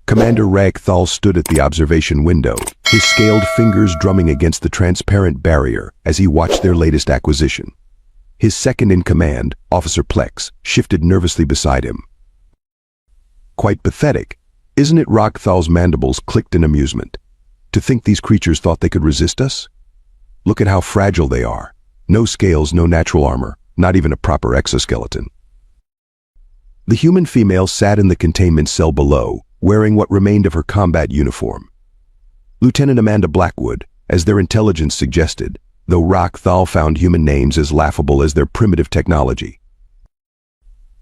Commander Ragthal stood at the observation window, his scaled fingers drumming against the transparent barrier as he watched their latest acquisition. His second-in-command, Officer Plex, shifted nervously beside him. Quite pathetic, isn't it? Ragthal's mandibles clicked in amusement. To think these creatures thought they could resist us? Look at how fragile they are. No scales, no natural armor, not even a proper exoskeleton. The human female sat in the containment cell below, wearing what remained of her combat uniform. Lieutenant Amanda Blackwood, as their intelligence suggested, though Ragthal found human names as laughable as their primitive technology.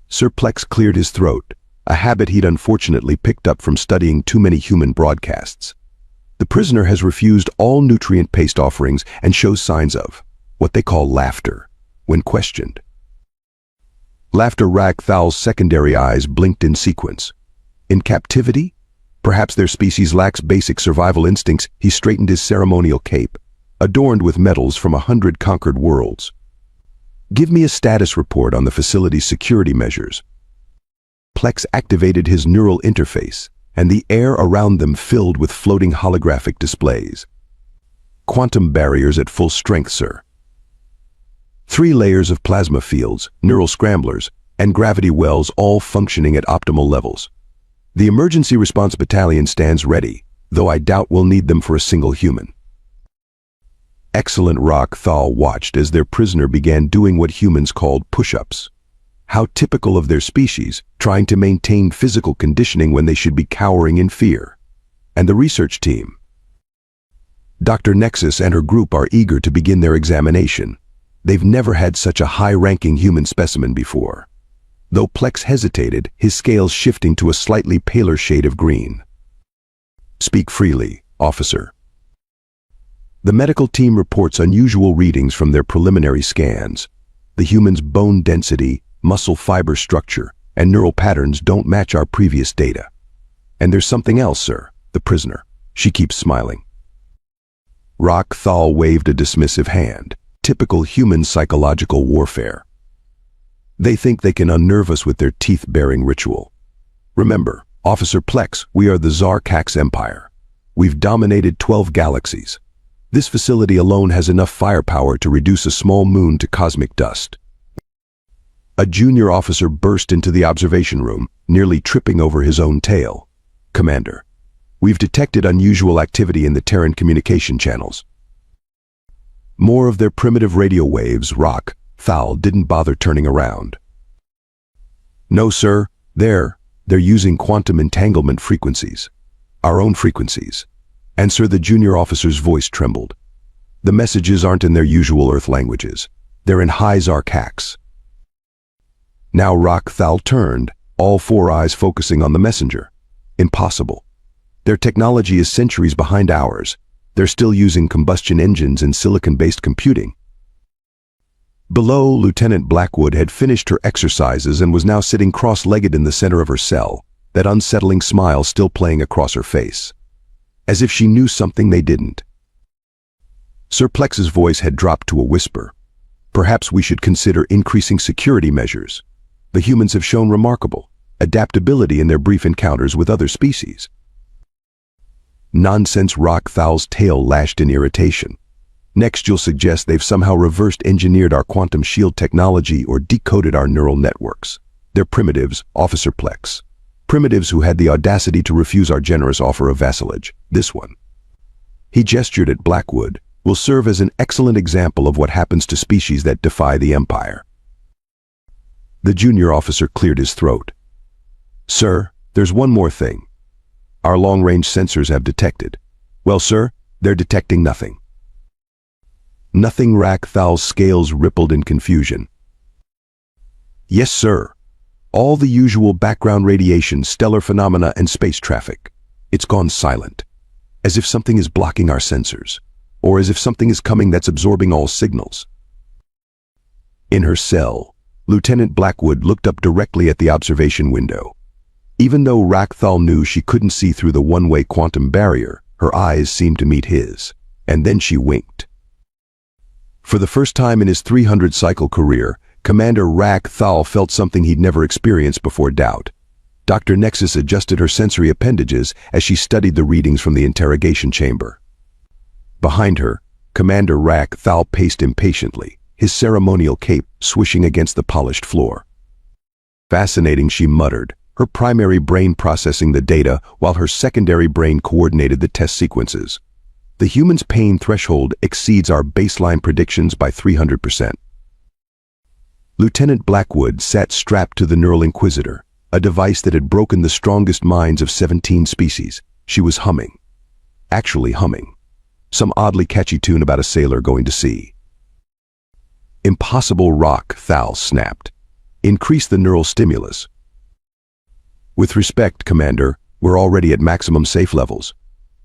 Sir Plex cleared his throat, a habit he'd unfortunately picked up from studying too many human broadcasts. The prisoner has refused all nutrient-paced offerings and shows signs of what they call laughter when questioned. Laughter. Ragthal's secondary eyes blinked in sequence. In captivity? Perhaps their species lacks basic survival instincts. He straightened his ceremonial cape, adorned with medals from 100 conquered worlds. Give me a status report on the facility's security measures. Plex activated his neural interface, and the air around them filled with floating holographic displays. Quantum barriers at full strength, sir. 3 layers of plasma fields, neural scramblers, and gravity wells all functioning at optimal levels. The emergency response battalion stands ready, though I doubt we'll need them for a single human. Excellent. Ragthal watched as their prisoner began doing what humans called push-ups. How typical of their species, trying to maintain physical conditioning when they should be cowering in fear. And the research team. Dr. Nexus and her group are eager to begin their examination. They've never had such a high-ranking human specimen before. Though Plex hesitated, his scales shifting to a slightly paler shade of green. Speak freely, officer. The medical team reports unusual readings from their preliminary scans. The human's bone density, muscle fiber structure, and neural patterns don't match our previous data. And there's something else, sir, the prisoner. She keeps smiling. Ragthal waved a dismissive hand. Typical human psychological warfare. They think they can unnerve us with their teeth-baring ritual. Remember, Officer Plex, we are the Zarkax Empire. We've dominated 12 galaxies. This facility alone has enough firepower to reduce a small moon to cosmic dust. A junior officer burst into the observation room, nearly tripping over his own tail. Commander, we've detected unusual activity in the Terran communication channels. More of their primitive radio waves. Ragthal didn't bother turning around. No, sir, they're using quantum entanglement frequencies. Our own frequencies. And sir, the junior officer's voice trembled. The messages aren't in their usual Earth languages. They're in High Zarkax. Now Ragthal turned, all 4 eyes focusing on the messenger. Impossible. Their technology is centuries behind ours. They're still using combustion engines and silicon-based computing. Below, Lieutenant Blackwood had finished her exercises and was now sitting cross-legged in the center of her cell, that unsettling smile still playing across her face. As if she knew something they didn't. Sir Plex's voice had dropped to a whisper. Perhaps we should consider increasing security measures. The humans have shown remarkable adaptability in their brief encounters with other species. Nonsense. Ragthal's tail lashed in irritation. Next, you'll suggest they've somehow reversed engineered our quantum shield technology or decoded our neural networks. They're primitives, Officer Plex. Primitives who had the audacity to refuse our generous offer of vassalage. This one. He gestured at Blackwood. Will serve as an excellent example of what happens to species that defy the Empire. The junior officer cleared his throat. Sir, there's one more thing. Our long-range sensors have detected. Well, sir, they're detecting nothing. Nothing. Ragthal's scales rippled in confusion. Yes, sir. All the usual background radiation, stellar phenomena, and space traffic. It's gone silent. As if something is blocking our sensors. Or as if something is coming that's absorbing all signals. In her cell, Lieutenant Blackwood looked up directly at the observation window. Even though Ragthal knew she couldn't see through the one-way quantum barrier, her eyes seemed to meet his. And then she winked. For the first time in his 300-cycle career, Commander Ragthal felt something he'd never experienced before: doubt. Dr. Nexus adjusted her sensory appendages as she studied the readings from the interrogation chamber. Behind her, Commander Rak Thal paced impatiently, his ceremonial cape swishing against the polished floor. Fascinating, she muttered, her primary brain processing the data while her secondary brain coordinated the test sequences. The human's pain threshold exceeds our baseline predictions by 300%. Lieutenant Blackwood sat strapped to the Neural Inquisitor, a device that had broken the strongest minds of 17 species. She was humming. Actually humming. Some oddly catchy tune about a sailor going to sea. Impossible, Rak Thal snapped. Increase the neural stimulus. With respect, Commander, we're already at maximum safe levels.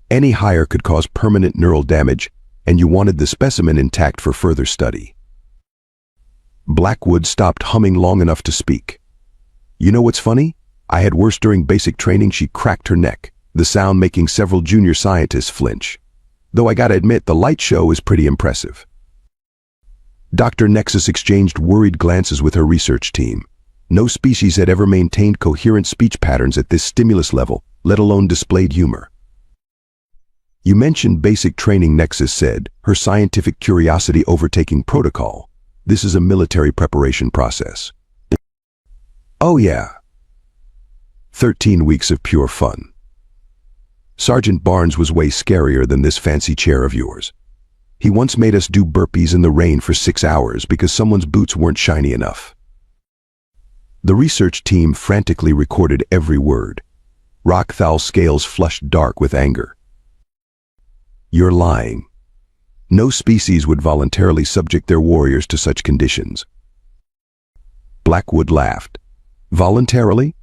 Any higher could cause permanent neural damage, and you wanted the specimen intact for further study. Blackwood stopped humming long enough to speak. You know what's funny? I had worse during basic training. She cracked her neck, the sound making several junior scientists flinch. Though I gotta admit, the light show is pretty impressive. Dr. Nexus exchanged worried glances with her research team. No species had ever maintained coherent speech patterns at this stimulus level, let alone displayed humor. You mentioned basic training, Nexus said, her scientific curiosity overtaking protocol. This is a military preparation process. Oh yeah. 13 weeks of pure fun. Sergeant Barnes was way scarier than this fancy chair of yours. He once made us do burpees in the rain for 6 hours because someone's boots weren't shiny enough. The research team frantically recorded every word. Rak Thal's scales flushed dark with anger. You're lying. No species would voluntarily subject their warriors to such conditions. Blackwood laughed. Voluntarily?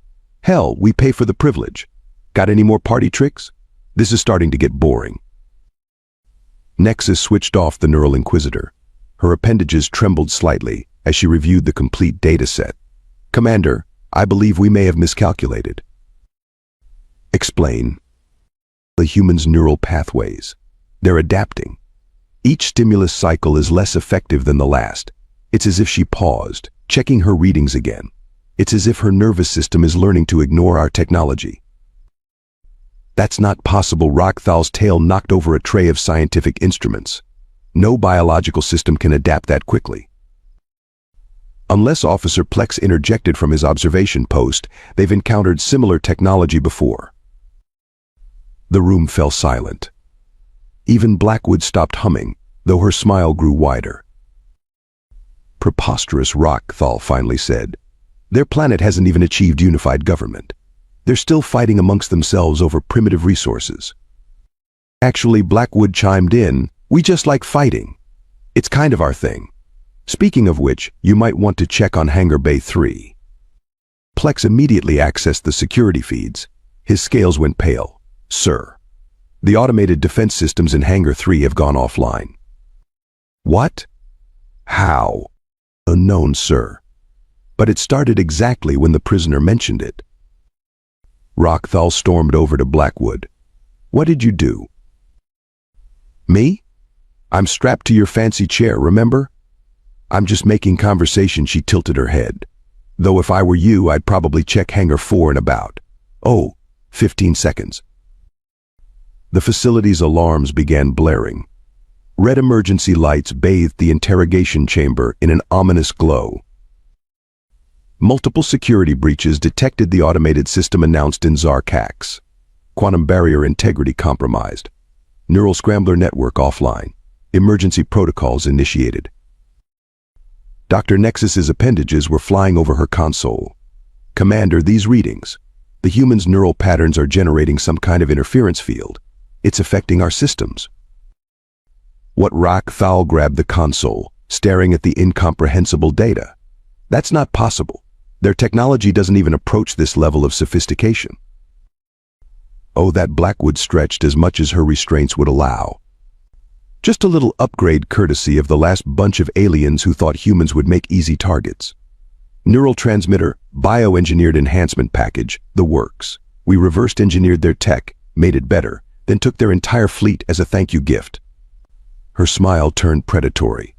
Hell, we pay for the privilege. Got any more party tricks? This is starting to get boring. Nexus switched off the Neural Inquisitor. Her appendages trembled slightly as she reviewed the complete data set. Commander, I believe we may have miscalculated. Explain. The human's neural pathways. They're adapting. Each stimulus cycle is less effective than the last. It's as if she paused, checking her readings again. It's as if her nervous system is learning to ignore our technology. That's not possible. Rak Thal's tail knocked over a tray of scientific instruments. No biological system can adapt that quickly. Unless Officer Plex interjected from his observation post, they've encountered similar technology before. The room fell silent. Even Blackwood stopped humming, though her smile grew wider. Preposterous, Rak Thal finally said. Their planet hasn't even achieved unified government. They're still fighting amongst themselves over primitive resources. Actually, Blackwood chimed in, we just like fighting. It's kind of our thing. Speaking of which, you might want to check on Hangar Bay 3. Plex immediately accessed the security feeds. His scales went pale. Sir, the automated defense systems in Hangar 3 have gone offline. What? How? Unknown, sir. But it started exactly when the prisoner mentioned it. Rak Thal stormed over to Blackwood. What did you do? Me? I'm strapped to your fancy chair, remember? I'm just making conversation. She tilted her head. Though if I were you, I'd probably check Hangar 4 in about, 15 seconds. The facility's alarms began blaring. Red emergency lights bathed the interrogation chamber in an ominous glow. Multiple security breaches detected, the automated system announced in Zarkax. Quantum barrier integrity compromised. Neural scrambler network offline. Emergency protocols initiated. Dr. Nexus's appendages were flying over her console. Commander, these readings. The human's neural patterns are generating some kind of interference field. It's affecting our systems. What? Rak Thal grabbed the console, staring at the incomprehensible data. That's not possible. Their technology doesn't even approach this level of sophistication. Oh, that Blackwood stretched as much as her restraints would allow. Just a little upgrade courtesy of the last bunch of aliens who thought humans would make easy targets. Neural transmitter, bioengineered enhancement package, the works. We reversed engineered their tech, made it better, then took their entire fleet as a thank you gift. Her smile turned predatory.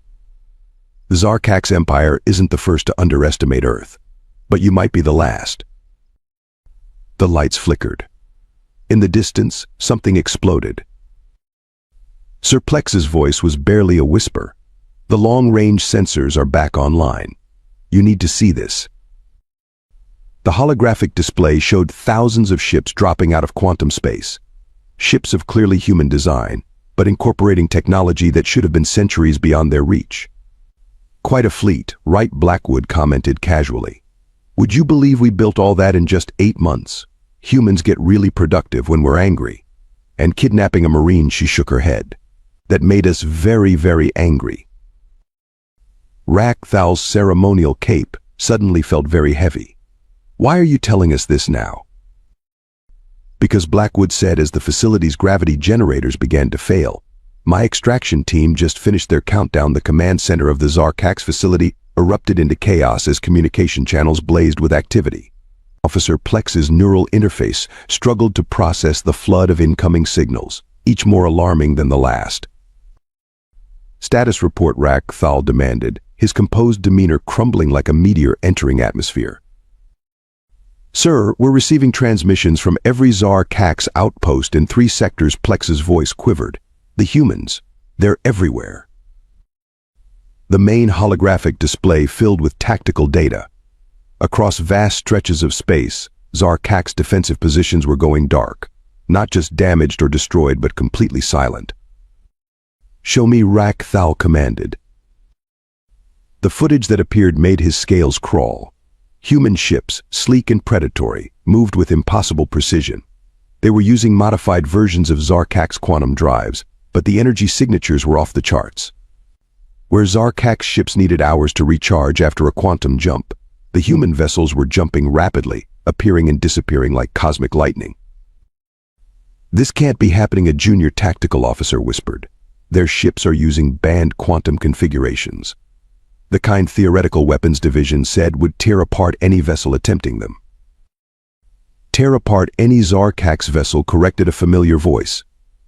The Zarkax Empire isn't the first to underestimate Earth, but you might be the last. The lights flickered. In the distance, something exploded. Sir Plex's voice was barely a whisper. The long-range sensors are back online. You need to see this. The holographic display showed thousands of ships dropping out of quantum space. Ships of clearly human design, but incorporating technology that should have been centuries beyond their reach. Quite a fleet, Wright Blackwood commented casually. Would you believe we built all that in just 8 months? Humans get really productive when we're angry. And kidnapping a Marine, she shook her head. That made us very, very angry. Rakthal's ceremonial cape suddenly felt very heavy. Why are you telling us this now? Because Blackwood said as the facility's gravity generators began to fail, my extraction team just finished their countdown. The command center of the Zarkax facility erupted into chaos as communication channels blazed with activity. Officer Plex's neural interface struggled to process the flood of incoming signals, each more alarming than the last. Status report, Rakthal demanded, his composed demeanor crumbling like a meteor entering atmosphere. Sir, we're receiving transmissions from every Zarkax outpost in 3 sectors. Plex's voice quivered. The humans, they're everywhere. The main holographic display filled with tactical data. Across vast stretches of space, Zarkax defensive positions were going dark, not just damaged or destroyed but completely silent. Show me, Rakthal commanded. The footage that appeared made his scales crawl. Human ships, sleek and predatory, moved with impossible precision. They were using modified versions of Zarkax quantum drives, but the energy signatures were off the charts. Where Zarkax ships needed hours to recharge after a quantum jump, the human vessels were jumping rapidly, appearing and disappearing like cosmic lightning. This can't be happening, a junior tactical officer whispered. Their ships are using banned quantum configurations. The kind Theoretical Weapons Division said would tear apart any vessel attempting them. Tear apart any Zarkax vessel, corrected a familiar voice.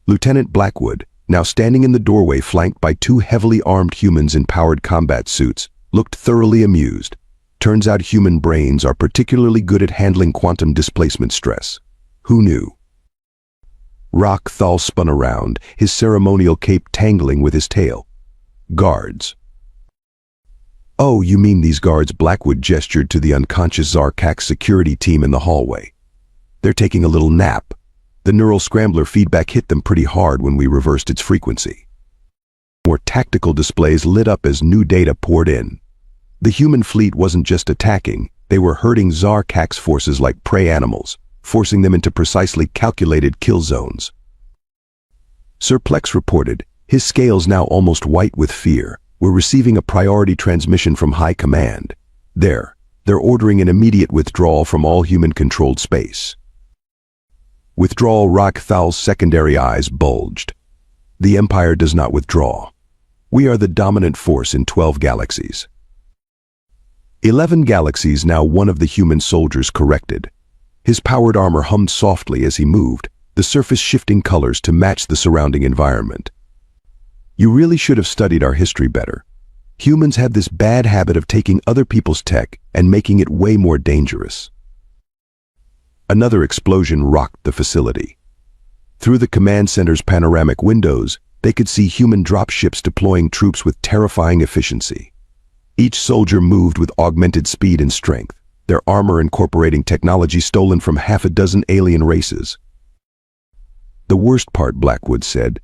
Lieutenant Blackwood, now standing in the doorway flanked by 2 heavily armed humans in powered combat suits, looked thoroughly amused. Turns out human brains are particularly good at handling quantum displacement stress. Who knew? Rakthal spun around, his ceremonial cape tangling with his tail. Guards. Oh, you mean these guards? Blackwood gestured to the unconscious Zarkax security team in the hallway. They're taking a little nap. The neural scrambler feedback hit them pretty hard when we reversed its frequency. More tactical displays lit up as new data poured in. The human fleet wasn't just attacking, they were herding Zarkax forces like prey animals, forcing them into precisely calculated kill zones. Sir Plex reported, his scales now almost white with fear. We're receiving a priority transmission from High Command. They're ordering an immediate withdrawal from all human-controlled space. Withdrawal. Rakthal's secondary eyes bulged. The Empire does not withdraw. We are the dominant force in 12 galaxies. 11 galaxies now, one of the human soldiers corrected. His powered armor hummed softly as he moved, the surface shifting colors to match the surrounding environment. You really should have studied our history better. Humans have this bad habit of taking other people's tech and making it way more dangerous. Another explosion rocked the facility. Through the command center's panoramic windows, they could see human dropships deploying troops with terrifying efficiency. Each soldier moved with augmented speed and strength, their armor incorporating technology stolen from 6 alien races. The worst part, Blackwood said,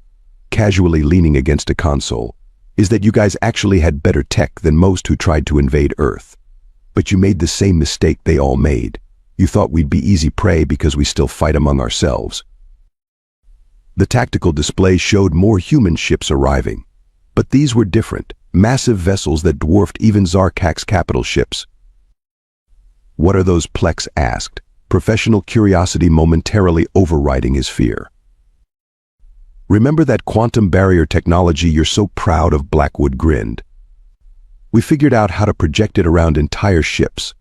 casually leaning against a console, is that you guys actually had better tech than most who tried to invade Earth. But you made the same mistake they all made. You thought we'd be easy prey because we still fight among ourselves. The tactical display showed more human ships arriving. But these were different, massive vessels that dwarfed even Zarkax capital ships. What are those? Plex asked, professional curiosity momentarily overriding his fear. Remember that quantum barrier technology you're so proud of? Blackwood grinned. We figured out how to project it around entire ships.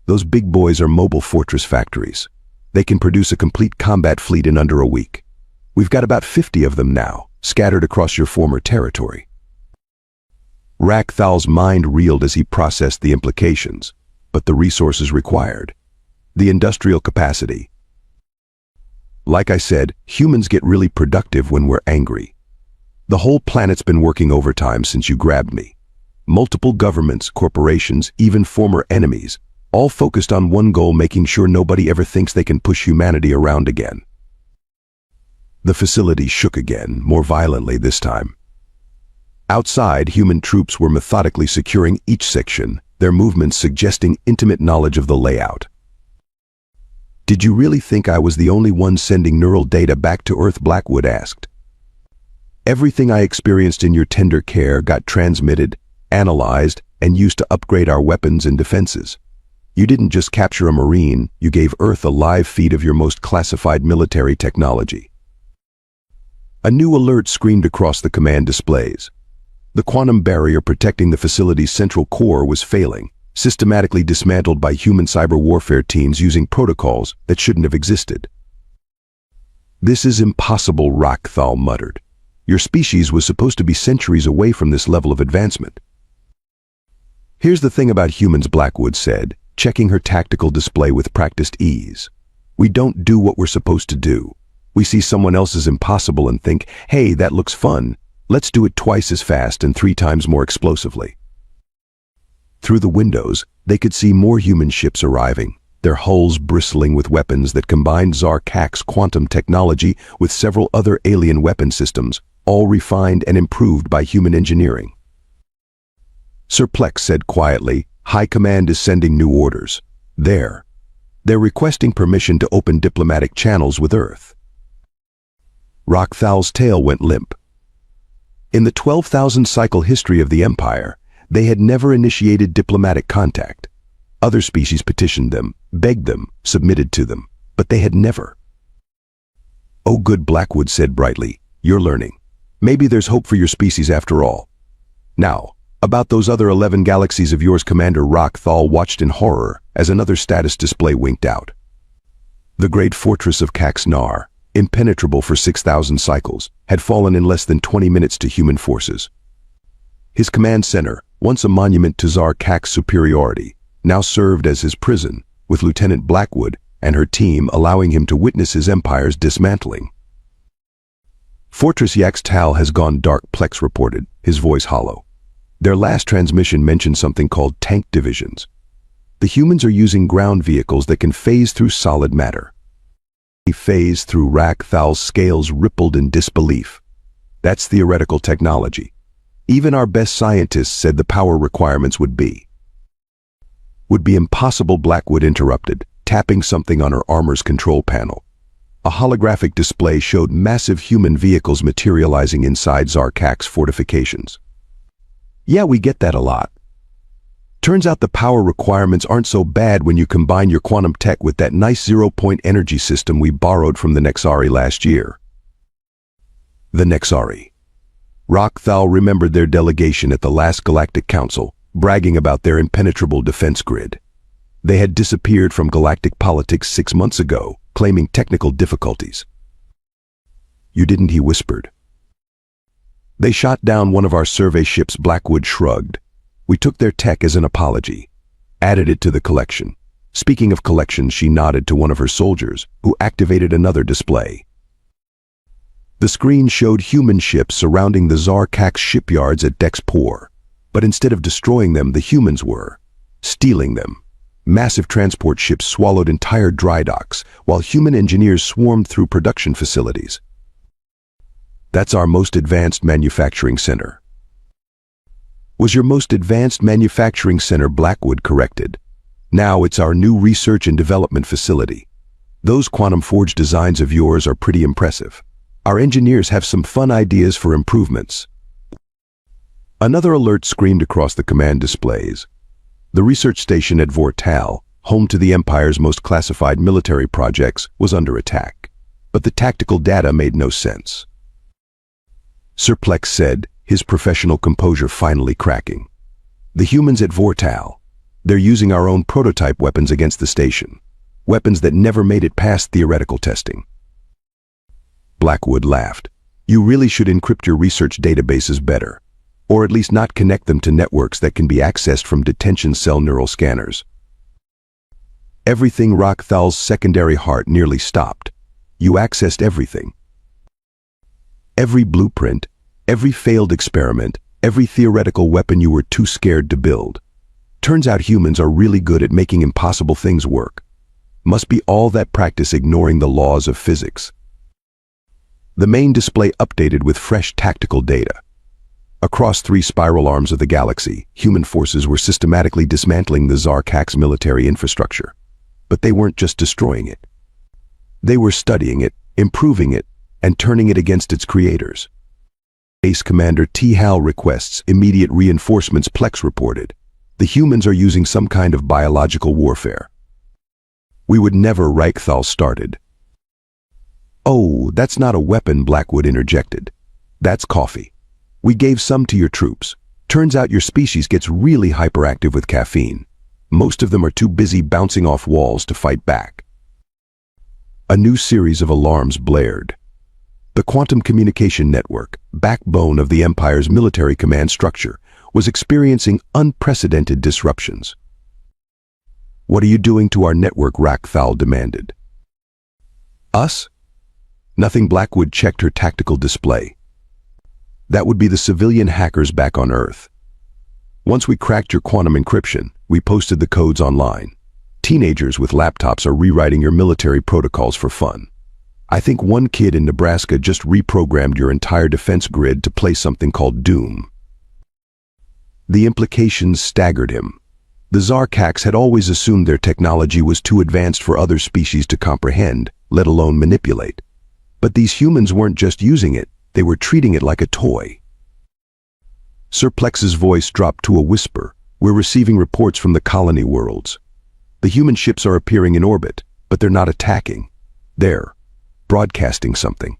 Those big boys are mobile fortress factories. They can produce a complete combat fleet in under a week. We've got about 50 of them now, scattered across your former territory. Rakthal's mind reeled as he processed the implications, but the resources required. The industrial capacity, Like I said, humans get really productive when we're angry. The whole planet's been working overtime since you grabbed me. Multiple governments, corporations, even former enemies, all focused on one goal, making sure nobody ever thinks they can push humanity around again. The facility shook again, more violently this time. Outside, human troops were methodically securing each section, their movements suggesting intimate knowledge of the layout. "Did you really think I was the only one sending neural data back to Earth?" Blackwood asked. "Everything I experienced in your tender care got transmitted, analyzed, and used to upgrade our weapons and defenses. You didn't just capture a Marine, you gave Earth a live feed of your most classified military technology." A new alert screamed across the command displays. The quantum barrier protecting the facility's central core was failing, systematically dismantled by human cyber warfare teams using protocols that shouldn't have existed. "This is impossible," Rok-Thal muttered. "Your species was supposed to be centuries away from this level of advancement." "Here's the thing about humans," Blackwood said, checking her tactical display with practiced ease. "We don't do what we're supposed to do. We see someone else's impossible and think, hey, that looks fun. Let's do it twice as fast and 3 times more explosively." Through the windows, they could see more human ships arriving, their hulls bristling with weapons that combined Zar-Kak's quantum technology with several other alien weapon systems, all refined and improved by human engineering. Sir Plex said quietly, "High Command is sending new orders. They're requesting permission to open diplomatic channels with Earth." Rok-Thal's tail went limp. In the 12,000 cycle history of the Empire, they had never initiated diplomatic contact. Other species petitioned them, begged them, submitted to them, but they had never. "Oh good," Blackwood said brightly, "you're learning. Maybe there's hope for your species after all. Now, about those other 11 galaxies of yours." Commander Rok-Thal watched in horror as another status display winked out. The great fortress of Kaxnar, impenetrable for 6,000 cycles, had fallen in less than 20 minutes to human forces. His command center, once a monument to Zar-Kak's superiority, now served as his prison, with Lieutenant Blackwood and her team allowing him to witness his empire's dismantling. "Fortress Yaxtal has gone dark," Plex reported, his voice hollow. "Their last transmission mentioned something called tank divisions. The humans are using ground vehicles that can phase through solid matter." He phased through. Rok-Thal's scales rippled in disbelief. "That's theoretical technology. Even our best scientists said the power requirements would be impossible," Blackwood interrupted, tapping something on her armor's control panel. A holographic display showed massive human vehicles materializing inside Zar-Kak's fortifications. "Yeah, we get that a lot. Turns out the power requirements aren't so bad when you combine your quantum tech with that nice zero-point energy system we borrowed from the Nexari last year." The Nexari. Rok-Thal remembered their delegation at the last Galactic Council, bragging about their impenetrable defense grid. They had disappeared from galactic politics 6 months ago, claiming technical difficulties. "You didn't," he whispered. "They shot down one of our survey ships," Blackwood shrugged. "We took their tech as an apology, added it to the collection." Speaking of collections, she nodded to one of her soldiers, who activated another display. The screen showed human ships surrounding the Zar-Kak's shipyards at Dexpor, but instead of destroying them, the humans were stealing them. Massive transport ships swallowed entire dry docks, while human engineers swarmed through production facilities. "That's our most advanced manufacturing center." "Was your most advanced manufacturing center," Blackwood corrected. "Now it's our new research and development facility. Those quantum forge designs of yours are pretty impressive. Our engineers have some fun ideas for improvements." Another alert screamed across the command displays. The research station at Vortal, home to the Empire's most classified military projects, was under attack. But the tactical data made no sense. Sir Plex said, his professional composure finally cracking. "The humans at Vortal, they're using our own prototype weapons against the station. Weapons that never made it past theoretical testing." Blackwood laughed. "You really should encrypt your research databases better, or at least not connect them to networks that can be accessed from detention cell neural scanners." Everything. Rok-Thal's secondary heart nearly stopped. you accessed everything. Every blueprint, every failed experiment, every theoretical weapon you were too scared to build. Turns out humans are really good at making impossible things work. Must be all that practice ignoring the laws of physics. The main display updated with fresh tactical data. Across 3 spiral arms of the galaxy, human forces were systematically dismantling the Zarkak's military infrastructure. But they weren't just destroying it. They were studying it, improving it, and turning it against its creators. Base Commander T. Hal requests immediate reinforcements. Plex reported. The humans are using some kind of biological warfare. We would never. Reichthal started. Oh, that's not a weapon, Blackwood interjected. That's coffee. We gave some to your troops. Turns out your species gets really hyperactive with caffeine. Most of them are too busy bouncing off walls to fight back. A new series of alarms blared. The quantum communication network, backbone of the Empire's military command structure, was experiencing unprecedented disruptions. What are you doing to our network? Reichthal demanded. Us? Nothing. Blackwood checked her tactical display. That would be the civilian hackers back on Earth. Once we cracked your quantum encryption, we posted the codes online. Teenagers with laptops are rewriting your military protocols for fun. I think one kid in Nebraska just reprogrammed your entire defense grid to play something called Doom. The implications staggered him. The Zarkaks had always assumed their technology was too advanced for other species to comprehend, let alone manipulate. But these humans weren't just using it, they were treating it like a toy. Sir Plex's voice dropped to a whisper. We're receiving reports from the colony worlds. The human ships are appearing in orbit, but they're not attacking. They're broadcasting something.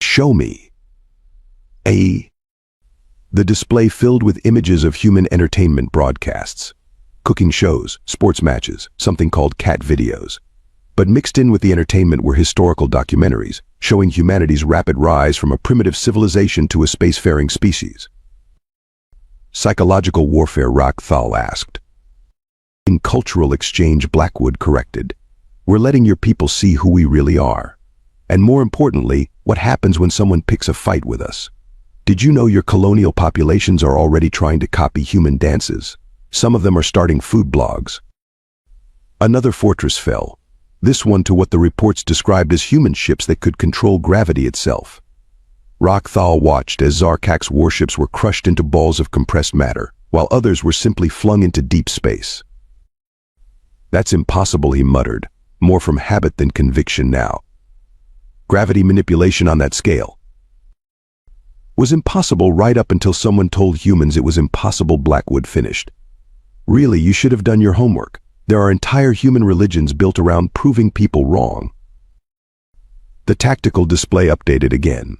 Show me. The display filled with images of human entertainment broadcasts. Cooking shows, sports matches, something called cat videos. But mixed in with the entertainment were historical documentaries, showing humanity's rapid rise from a primitive civilization to a spacefaring species. Psychological warfare, Reichthal asked. In cultural exchange, Blackwood corrected. We're letting your people see who we really are. And more importantly, what happens when someone picks a fight with us. Did you know your colonial populations are already trying to copy human dances? Some of them are starting food blogs. Another fortress fell. This one to what the reports described as human ships that could control gravity itself. Reichthal watched as Zarkak's warships were crushed into balls of compressed matter, while others were simply flung into deep space. That's impossible, he muttered, more from habit than conviction now. Gravity manipulation on that scale was impossible right up until someone told humans it was impossible, Blackwood finished. Really, you should have done your homework. There are entire human religions built around proving people wrong. The tactical display updated again.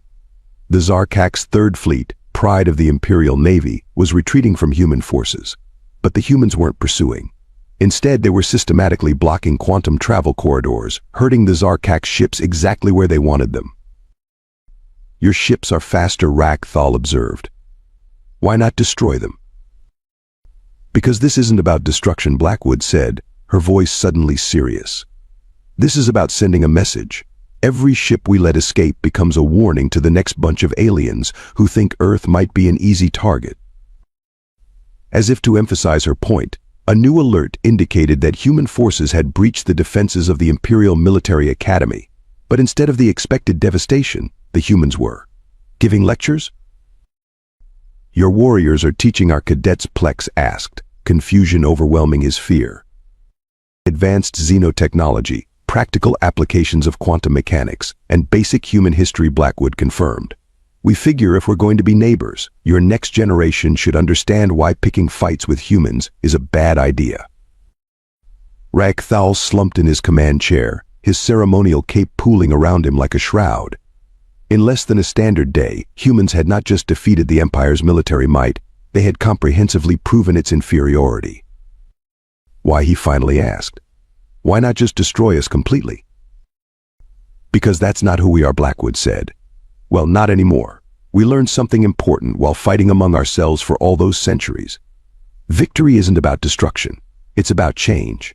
The Zarkak's Third Fleet, pride of the Imperial Navy, was retreating from human forces. But the humans weren't pursuing. Instead, they were systematically blocking quantum travel corridors, herding the Zarkak's ships exactly where they wanted them. Your ships are faster, Reichthal observed. Why not destroy them? Because this isn't about destruction, Blackwood said, her voice suddenly serious. This is about sending a message. Every ship we let escape becomes a warning to the next bunch of aliens who think Earth might be an easy target. As if to emphasize her point, a new alert indicated that human forces had breached the defenses of the Imperial Military Academy, but instead of the expected devastation, the humans were giving lectures? Your warriors are teaching our cadets, Plex asked, confusion overwhelming his fear. Advanced xenotechnology, practical applications of quantum mechanics, and basic human history, Blackwood confirmed. We figure if we're going to be neighbors, your next generation should understand why picking fights with humans is a bad idea. Reichthal slumped in his command chair, his ceremonial cape pooling around him like a shroud. In less than a standard day, humans had not just defeated the Empire's military might, they had comprehensively proven its inferiority. Why, he finally asked. Why not just destroy us completely? Because that's not who we are, Blackwood said. Well, not anymore. We learned something important while fighting among ourselves for all those centuries. Victory isn't about destruction. It's about change.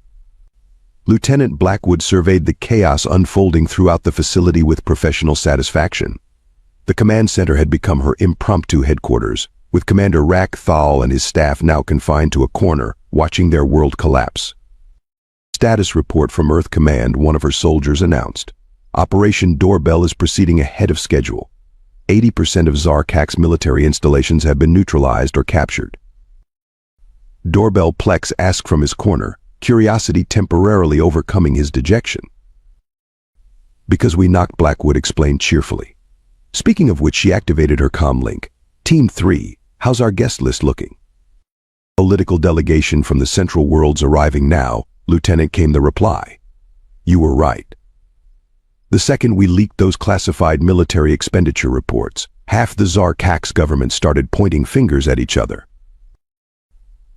Lieutenant Blackwood surveyed the chaos unfolding throughout the facility with professional satisfaction. The command center had become her impromptu headquarters, with Commander Rack Thal and his staff now confined to a corner, watching their world collapse. Status report from Earth Command, one of her soldiers announced. Operation Doorbell is proceeding ahead of schedule. 80% of Zarkak's military installations have been neutralized or captured. Doorbell Plex asked from his corner, curiosity temporarily overcoming his dejection. Because we knocked, Blackwood explained cheerfully. Speaking of which, she activated her comm link. Team 3, how's our guest list looking? Political delegation from the Central Worlds arriving now, Lieutenant, came the reply. You were right. The second we leaked those classified military expenditure reports, half the Zarkak's government started pointing fingers at each other.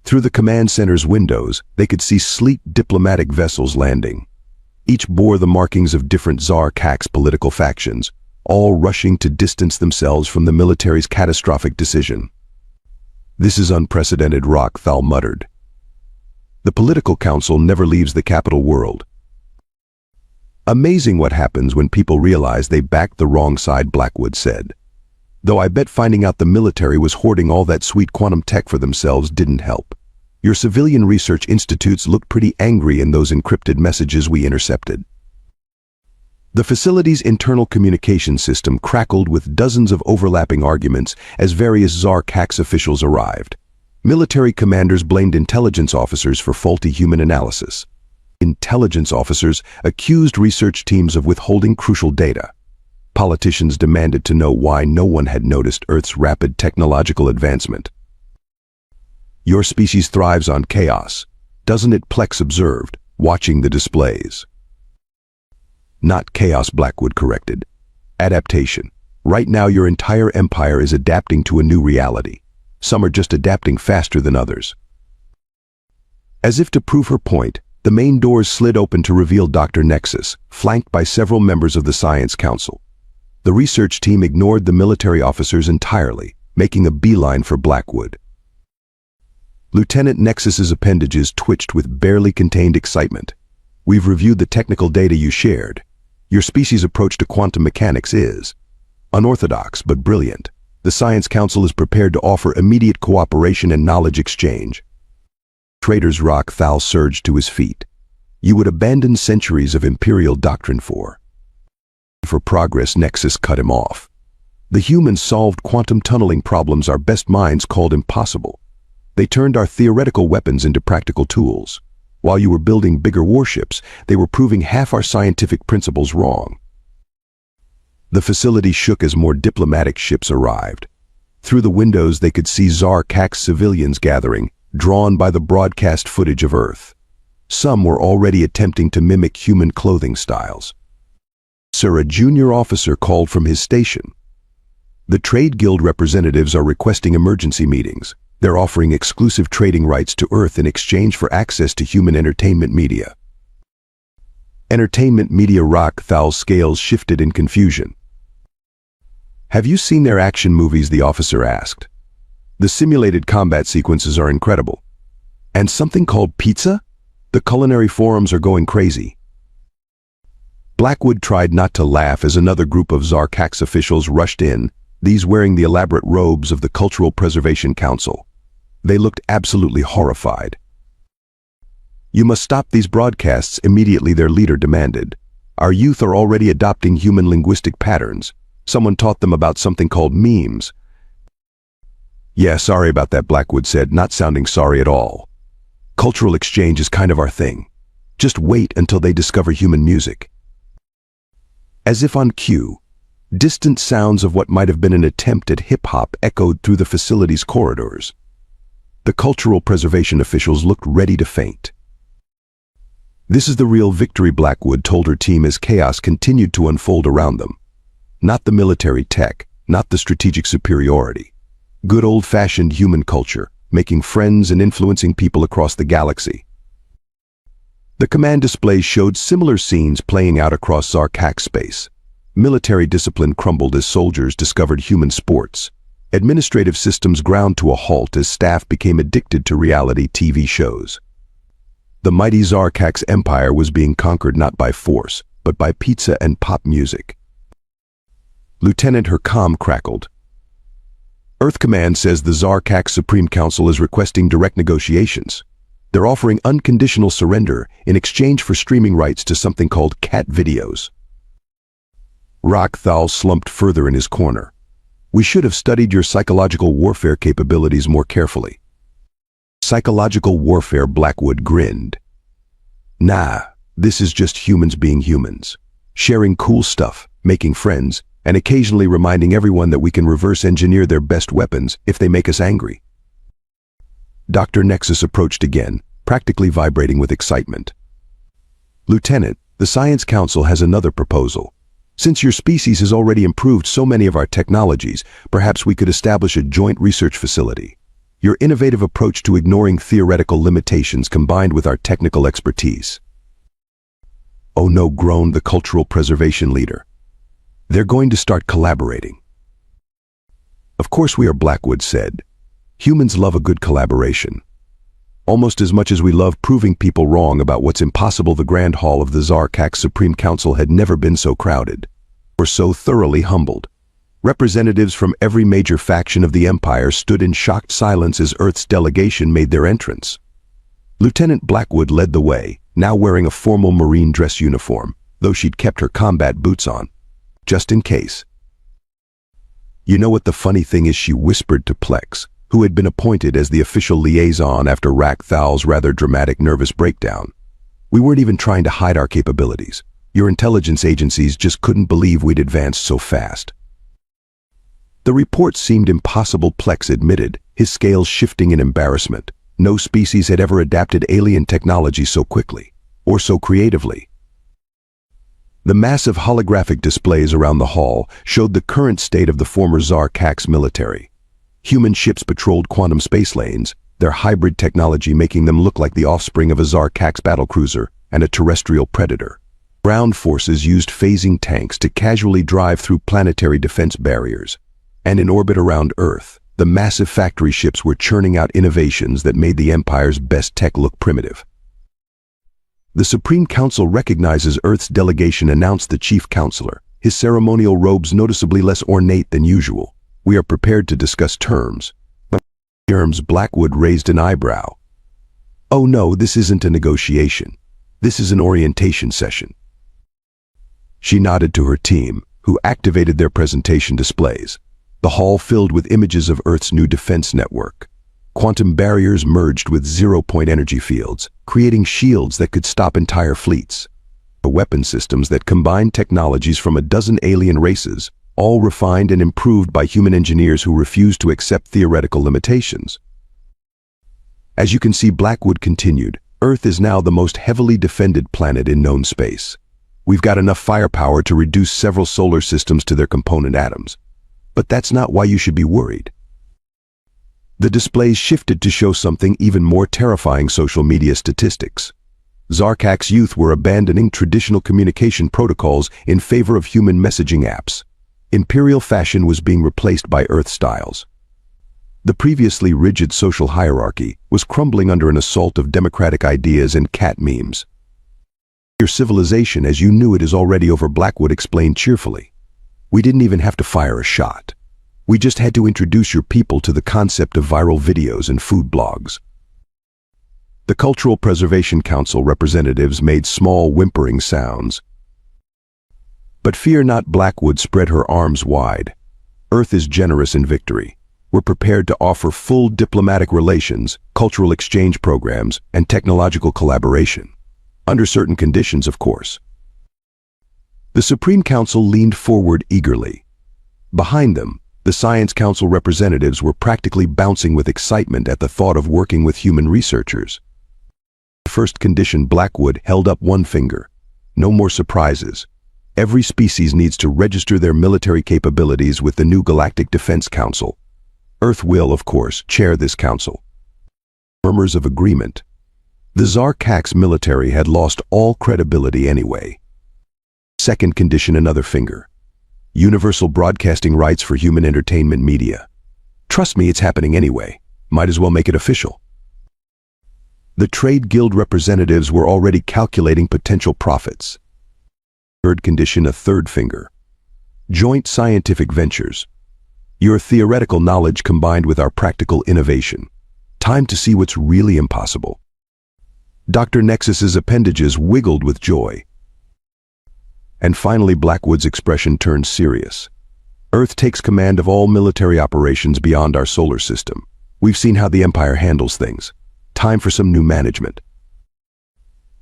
Through the command center's windows, they could see sleek diplomatic vessels landing. Each bore the markings of different Zarkak's political factions, all rushing to distance themselves from the military's catastrophic decision. This is unprecedented, Rack Thal muttered. The political council never leaves the capital world. Amazing what happens when people realize they backed the wrong side, Blackwood said. Though I bet finding out the military was hoarding all that sweet quantum tech for themselves didn't help. Your civilian research institutes looked pretty angry in those encrypted messages we intercepted. The facility's internal communication system crackled with dozens of overlapping arguments as various Zarkak's officials arrived. Military commanders blamed intelligence officers for faulty human analysis. Intelligence officers accused research teams of withholding crucial data. Politicians demanded to know why no one had noticed Earth's rapid technological advancement. Your species thrives on chaos, doesn't it? Plex observed, watching the displays. Not chaos, Blackwood corrected. Adaptation. Right now your entire empire is adapting to a new reality. Some are just adapting faster than others. As if to prove her point, the main doors slid open to reveal Dr. Nexus, flanked by several members of the Science Council. The research team ignored the military officers entirely, making a beeline for Blackwood. Lieutenant Nexus's appendages twitched with barely contained excitement. We've reviewed the technical data you shared. Your species' approach to quantum mechanics is unorthodox but brilliant. The Science Council is prepared to offer immediate cooperation and knowledge exchange. Traitors, Rack Thal surged to his feet. You would abandon centuries of imperial doctrine for progress, Nexus cut him off. The humans solved quantum tunneling problems our best minds called impossible. They turned our theoretical weapons into practical tools. While you were building bigger warships, they were proving half our scientific principles wrong. The facility shook as more diplomatic ships arrived. Through the windows they could see Zarkak's civilians gathering, drawn by the broadcast footage of Earth. Some were already attempting to mimic human clothing styles. Sir, a junior officer called from his station. The trade guild representatives are requesting emergency meetings. They're offering exclusive trading rights to Earth in exchange for access to human entertainment media. Entertainment media? Rack Thal's scales shifted in confusion. Have you seen their action movies? The officer asked. The simulated combat sequences are incredible. And something called pizza? The culinary forums are going crazy. Blackwood tried not to laugh as another group of Zarkak's officials rushed in, these wearing the elaborate robes of the Cultural Preservation Council. They looked absolutely horrified. You must stop these broadcasts immediately, their leader demanded. Our youth are already adopting human linguistic patterns. Someone taught them about something called memes. Yeah, sorry about that, Blackwood said, not sounding sorry at all. Cultural exchange is kind of our thing. Just wait until they discover human music. As if on cue, distant sounds of what might have been an attempt at hip-hop echoed through the facility's corridors. The cultural preservation officials looked ready to faint. This is the real victory, Blackwood told her team as chaos continued to unfold around them. Not the military tech, not the strategic superiority. Good old-fashioned human culture, making friends and influencing people across the galaxy. The command displays showed similar scenes playing out across Zarkak space. Military discipline crumbled as soldiers discovered human sports. Administrative systems ground to a halt as staff became addicted to reality TV shows. The mighty Zarkax empire was being conquered not by force, but by pizza and pop music. Lieutenant, her comm crackled. Earth Command says the Zarkax Supreme Council is requesting direct negotiations. They're offering unconditional surrender in exchange for streaming rights to something called cat videos. Rakthal slumped further in his corner. We should have studied your psychological warfare capabilities more carefully. Psychological warfare, Blackwood grinned. Nah, this is just humans being humans. Sharing cool stuff, making friends, and occasionally reminding everyone that we can reverse engineer their best weapons if they make us angry. Dr. Nexus approached again, practically vibrating with excitement. Lieutenant, the Science Council has another proposal. Since your species has already improved so many of our technologies, perhaps we could establish a joint research facility. Your innovative approach to ignoring theoretical limitations combined with our technical expertise. Oh no, groaned the cultural preservation leader. They're going to start collaborating. Of course we are, Blackwood said. Humans love a good collaboration. Almost as much as we love proving people wrong about what's impossible. The Grand Hall of the Zarkax Supreme Council had never been so crowded, or so thoroughly humbled. Representatives from every major faction of the Empire stood in shocked silence as Earth's delegation made their entrance. Lieutenant Blackwood led the way, now wearing a formal marine dress uniform, though she'd kept her combat boots on, just in case. You know what the funny thing is, she whispered to Plex, who had been appointed as the official liaison after Rakthal's rather dramatic nervous breakdown. We weren't even trying to hide our capabilities. Your intelligence agencies just couldn't believe we'd advanced so fast. The report seemed impossible, Plex admitted, his scales shifting in embarrassment. No species had ever adapted alien technology so quickly, or so creatively. The massive holographic displays around the hall showed the current state of the former Zarkax military. Human ships patrolled quantum space lanes, their hybrid technology making them look like the offspring of a Zarkax battlecruiser and a terrestrial predator. Ground forces used phasing tanks to casually drive through planetary defense barriers. And in orbit around Earth, the massive factory ships were churning out innovations that made the Empire's best tech look primitive. The Supreme Council recognizes Earth's delegation, announced the Chief Counselor, his ceremonial robes noticeably less ornate than usual. We are prepared to discuss terms. Terms, Blackwood raised an eyebrow. Oh no, this isn't a negotiation. This is an orientation session. She nodded to her team, who activated their presentation displays. The hall filled with images of Earth's new defense network. Quantum barriers merged with zero-point energy fields, creating shields that could stop entire fleets. The weapon systems that combined technologies from a dozen alien races, all refined and improved by human engineers who refused to accept theoretical limitations. As you can see, Blackwood continued, Earth is now the most heavily defended planet in known space. We've got enough firepower to reduce several solar systems to their component atoms. But that's not why you should be worried. The displays shifted to show something even more terrifying: social media statistics. Zarkax youth were abandoning traditional communication protocols in favor of human messaging apps. Imperial fashion was being replaced by Earth styles. The previously rigid social hierarchy was crumbling under an assault of democratic ideas and cat memes. Your civilization as you knew it is already over, Blackwood explained cheerfully. We didn't even have to fire a shot. We just had to introduce your people to the concept of viral videos and food blogs. The Cultural Preservation Council representatives made small whimpering sounds. But fear not, Blackwood spread her arms wide. Earth is generous in victory. We're prepared to offer full diplomatic relations, cultural exchange programs, and technological collaboration. Under certain conditions, of course. The Supreme Council leaned forward eagerly. Behind them, the Science Council representatives were practically bouncing with excitement at the thought of working with human researchers. First condition, Blackwood held up one finger. No more surprises. Every species needs to register their military capabilities with the new Galactic Defense Council. Earth will, of course, chair this council. Murmurs of agreement. The Zarkax military had lost all credibility anyway. Second condition, another finger. Universal broadcasting rights for human entertainment media. Trust me, it's happening anyway. Might as well make it official. The trade guild representatives were already calculating potential profits. Third condition, a third finger. Joint scientific ventures. Your theoretical knowledge combined with our practical innovation. Time to see what's really impossible. Dr. Nexus's appendages wiggled with joy. And finally, Blackwood's expression turned serious. Earth takes command of all military operations beyond our solar system. We've seen how the Empire handles things. Time for some new management.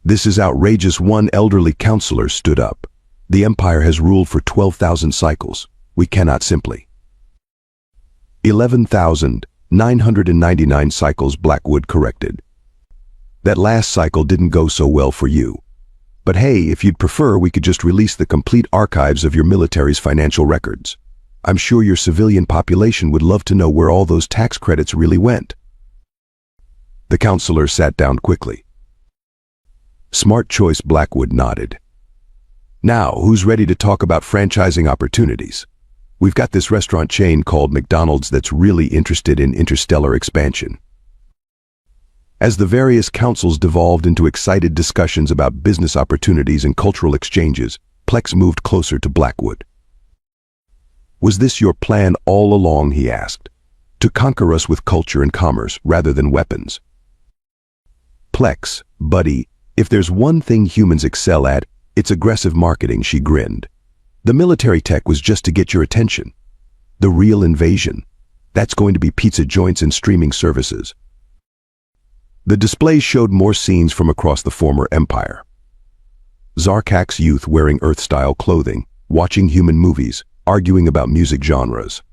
This is outrageous. One elderly counselor stood up. The Empire has ruled for 12,000 cycles. We cannot simply. 11,999 cycles, Blackwood corrected. That last cycle didn't go so well for you. But hey, if you'd prefer, we could just release the complete archives of your military's financial records. I'm sure your civilian population would love to know where all those tax credits really went. The counselor sat down quickly. Smart choice, Blackwood nodded. Now, who's ready to talk about franchising opportunities? We've got this restaurant chain called McDonald's that's really interested in interstellar expansion. As the various councils devolved into excited discussions about business opportunities and cultural exchanges, Plex moved closer to Blackwood. Was this your plan all along, he asked, to conquer us with culture and commerce rather than weapons? Plex, buddy, if there's one thing humans excel at, it's aggressive marketing, she grinned. The military tech was just to get your attention. The real invasion, that's going to be pizza joints and streaming services. The displays showed more scenes from across the former empire. Zarkak's youth wearing Earth-style clothing, watching human movies, arguing about music genres.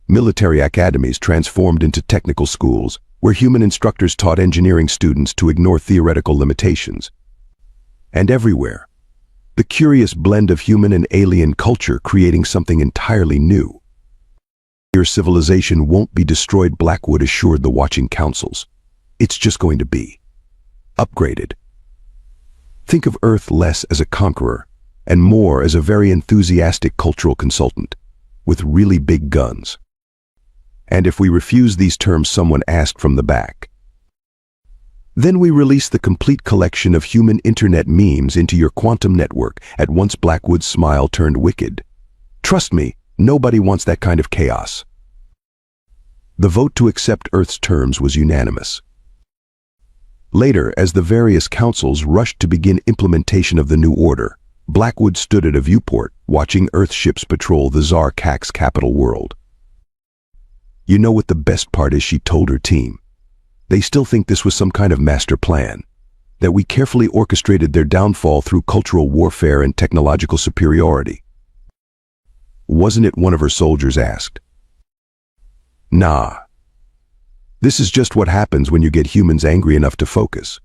Military academies transformed into technical schools, where human instructors taught engineering students to ignore theoretical limitations. And everywhere, the curious blend of human and alien culture creating something entirely new. Your civilization won't be destroyed, Blackwood assured the watching councils. It's just going to be upgraded. Think of Earth less as a conqueror and more as a very enthusiastic cultural consultant with really big guns. And if we refuse these terms, someone asked from the back. Then we release the complete collection of human internet memes into your quantum network. At once Blackwood's smile turned wicked. Trust me, nobody wants that kind of chaos. The vote to accept Earth's terms was unanimous. Later, as the various councils rushed to begin implementation of the new order, Blackwood stood at a viewport, watching Earth ships patrol the Zarkak's capital world. You know what the best part is, she told her team. They still think this was some kind of master plan, that we carefully orchestrated their downfall through cultural warfare and technological superiority. Wasn't it, one of her soldiers asked. Nah. This is just what happens when you get humans angry enough to focus.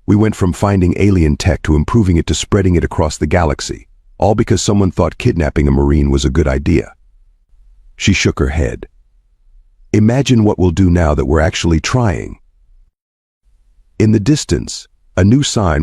We went from finding alien tech to improving it to spreading it across the galaxy, all because someone thought kidnapping a Marine was a good idea. She shook her head. Imagine what we'll do now that we're actually trying. In the distance, a new sign was